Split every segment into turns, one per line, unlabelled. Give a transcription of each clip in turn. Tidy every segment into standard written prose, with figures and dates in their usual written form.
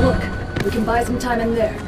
Look, we can buy some time in there.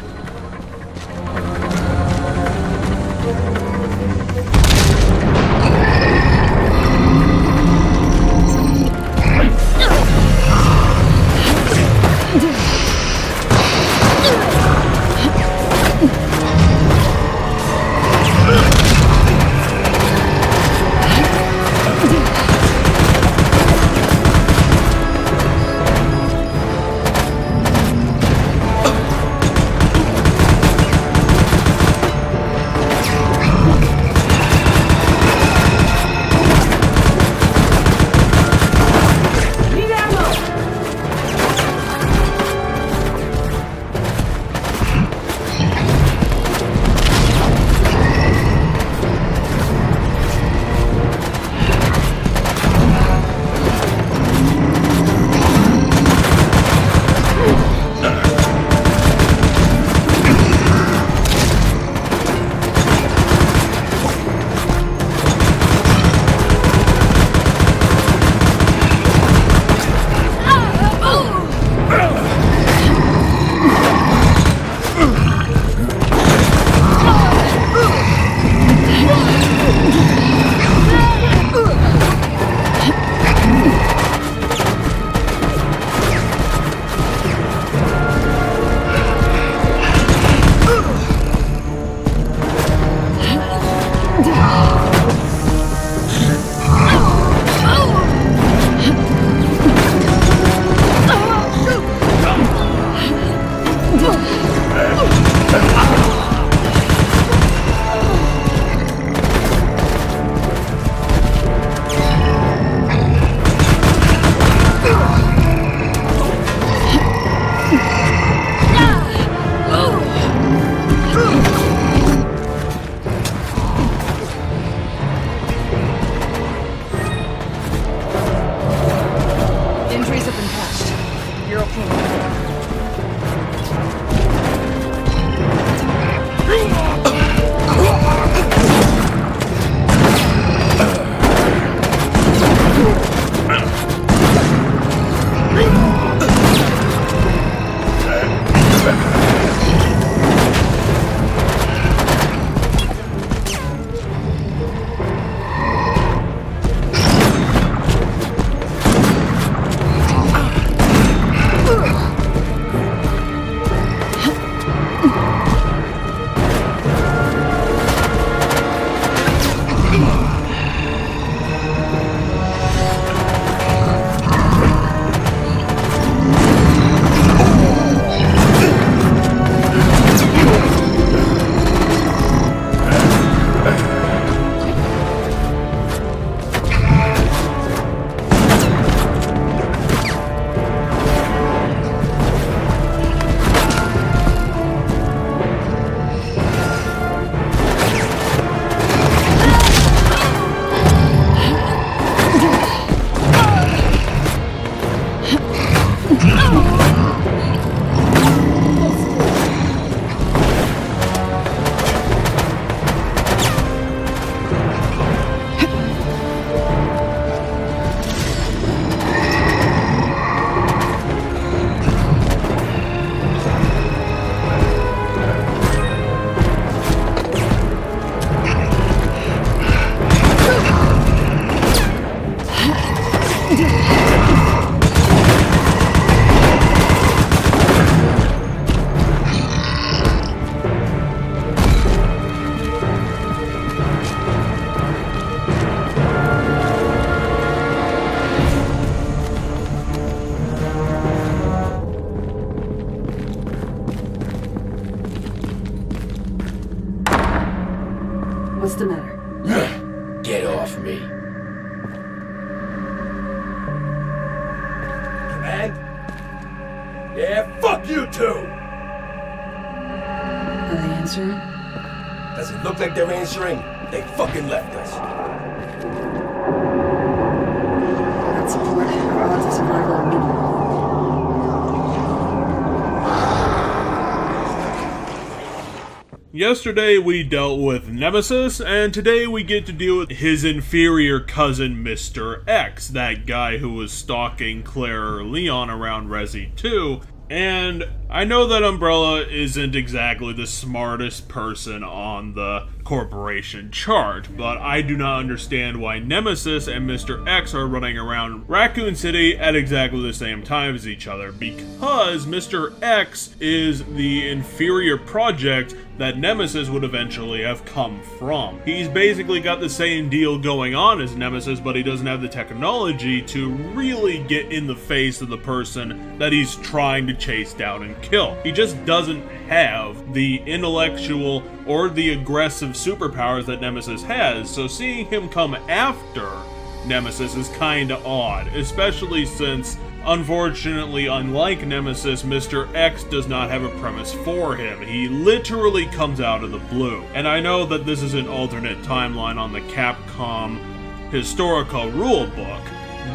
What's the matter?
Get off me. Command? Yeah, fuck you too!
Are they answering?
Does it look like they're answering? They fucking left us.
Without support, our odds of survival are minimal.
Yesterday we dealt with Nemesis, and today we get to deal with his inferior cousin, Mr. X, that guy who was stalking Claire or Leon around Resi 2, And I know that Umbrella isn't exactly the smartest person on the corporation chart, but I do not understand why Nemesis and Mr. X are running around Raccoon City at exactly the same time as each other, because Mr. X is the inferior project that Nemesis would eventually have come from. He's basically got the same deal going on as Nemesis, but he doesn't have the technology to really get in the face of the person that he's trying to chase down and kill. He just doesn't have the intellectual or the aggressive superpowers that Nemesis has, so seeing him come after Nemesis is kinda odd, especially since, unfortunately, unlike Nemesis, Mr. X does not have a premise for him. He literally comes out of the blue. And I know that this is an alternate timeline on the Capcom historical rulebook,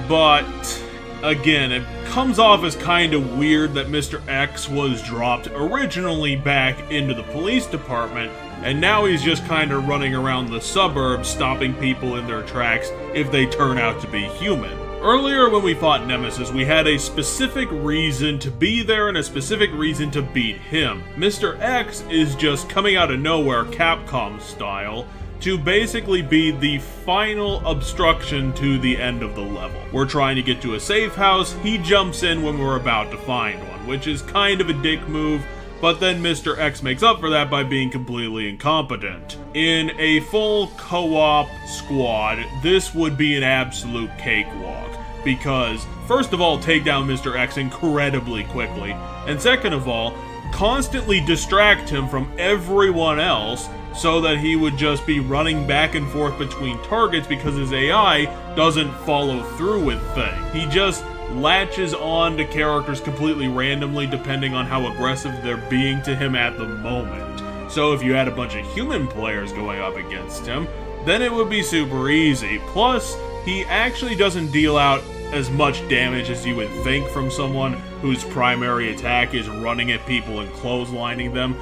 but again, it comes off as kind of weird that Mr. X was dropped originally back into the police department, and now he's just kind of running around the suburbs stopping people in their tracks if they turn out to be human. Earlier when we fought Nemesis, we had a specific reason to be there and a specific reason to beat him. Mr. X is just coming out of nowhere, Capcom style, to basically be the final obstruction to the end of the level. We're trying to get to a safe house, he jumps in when we're about to find one, which is kind of a dick move, but then Mr. X makes up for that by being completely incompetent. In a full co-op squad, this would be an absolute cakewalk, because first of all, take down Mr. X incredibly quickly, and second of all, constantly distract him from everyone else so that he would just be running back and forth between targets because his AI doesn't follow through with things. He just latches on to characters completely randomly depending on how aggressive they're being to him at the moment. So if you had a bunch of human players going up against him, then it would be super easy. Plus, he actually doesn't deal out as much damage as you would think from someone whose primary attack is running at people and clotheslining them.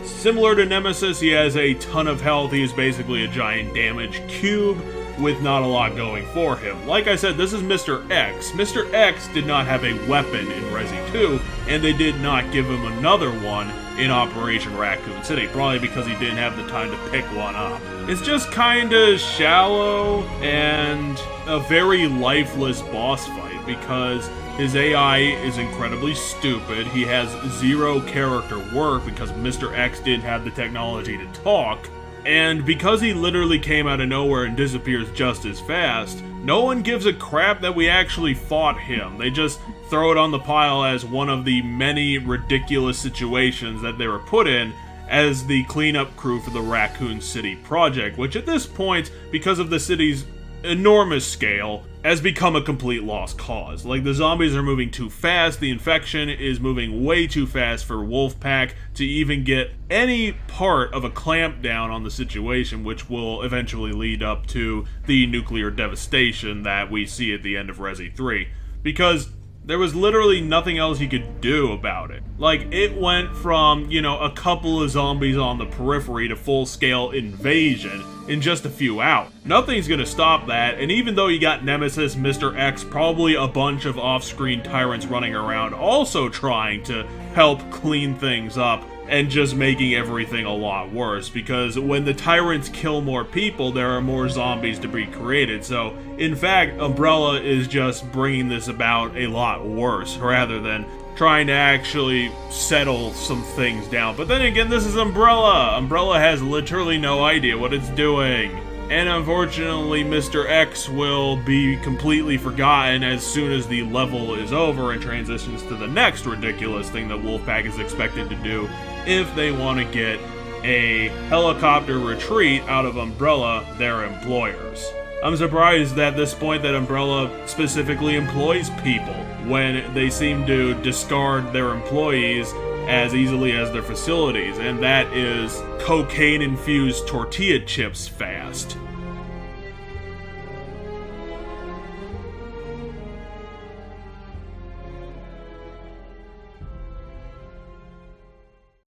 Similar to Nemesis, he has a ton of health. He is basically a giant damage cube with not a lot going for him. Like I said, this is Mr. X. Mr. X did not have a weapon in Resi 2, and they did not give him another one in Operation Raccoon City, probably because he didn't have the time to pick one up. It's just kinda shallow and a very lifeless boss fight, because his AI is incredibly stupid, he has zero character work because Mr. X didn't have the technology to talk, and because he literally came out of nowhere and disappears just as fast, no one gives a crap that we actually fought him. They just throw it on the pile as one of the many ridiculous situations that they were put in as the cleanup crew for the Raccoon City project, which at this point, because of the city's enormous scale, has become a complete lost cause. Like, the zombies are moving too fast, the infection is moving way too fast for Wolfpack to even get any part of a clamp down on the situation, which will eventually lead up to the nuclear devastation that we see at the end of Resi 3. Because there was literally nothing else he could do about it. Like, it went from, a couple of zombies on the periphery to full-scale invasion in just a few hours. Nothing's gonna stop that, and even though you got Nemesis, Mr. X, probably a bunch of off-screen tyrants running around also trying to help clean things up, and just making everything a lot worse, because when the tyrants kill more people, there are more zombies to be created. So, in fact, Umbrella is just bringing this about a lot worse, rather than trying to actually settle some things down. But then again, this is Umbrella! Umbrella has literally no idea what it's doing. And unfortunately, Mr. X will be completely forgotten as soon as the level is over and transitions to the next ridiculous thing that Wolfpack is expected to do if they want to get a helicopter retreat out of Umbrella, their employers. I'm surprised at this point that Umbrella specifically employs people when they seem to discard their employees as easily as their facilities, and that is cocaine-infused tortilla chips fast.